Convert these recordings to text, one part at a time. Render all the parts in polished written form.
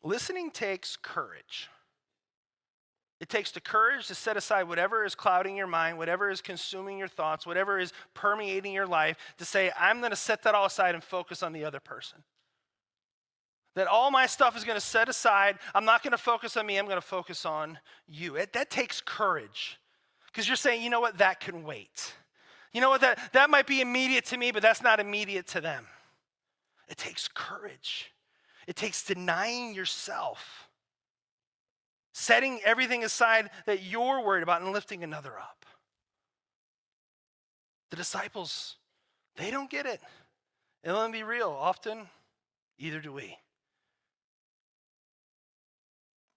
Listening takes courage. It takes the courage to set aside whatever is clouding your mind, whatever is consuming your thoughts, whatever is permeating your life, to say, I'm going to set that all aside and focus on the other person. That all my stuff is going to set aside. I'm not going to focus on me. I'm going to focus on you. That takes courage. Because you're saying, you know what, that can wait. You know what, that might be immediate to me, but that's not immediate to them. It takes courage. It takes denying yourself. Setting everything aside that you're worried about and lifting another up. The disciples, they don't get it. And let me be real, often, either do we.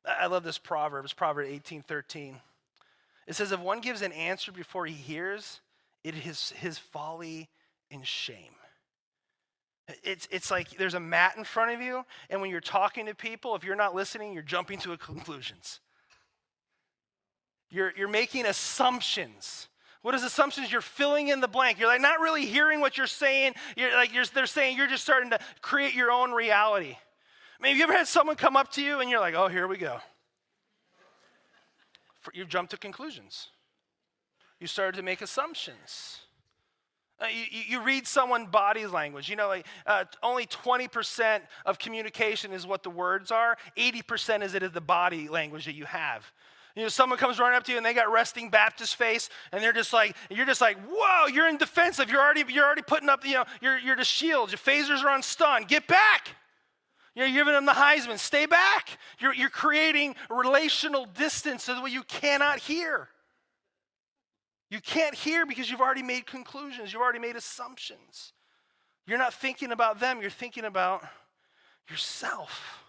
I love this proverb. It's Proverbs 18:13. It says, if one gives an answer before he hears, it is his folly and shame. It's like there's a mat in front of you, and when you're talking to people, if you're not listening, you're jumping to conclusions. You're making assumptions. What is assumptions? You're filling in the blank. You're like not really hearing what you're saying. They're saying you're just starting to create your own reality. I mean, have you ever had someone come up to you and you're like, oh, here we go. You've jumped to conclusions. You started to make assumptions. You read someone's body language. You know, only 20% of communication is what the words are. 80% is the body language that you have. You know, someone comes running up to you and they got resting Baptist face, and you're just like, whoa, you're in defensive. You're already putting up, you're the shield. Your phasers are on stun. Get back. You're giving them the Heisman. Stay back. You're creating relational distance so that you cannot hear. You can't hear because you've already made conclusions. You've already made assumptions. You're not thinking about them. You're thinking about yourself.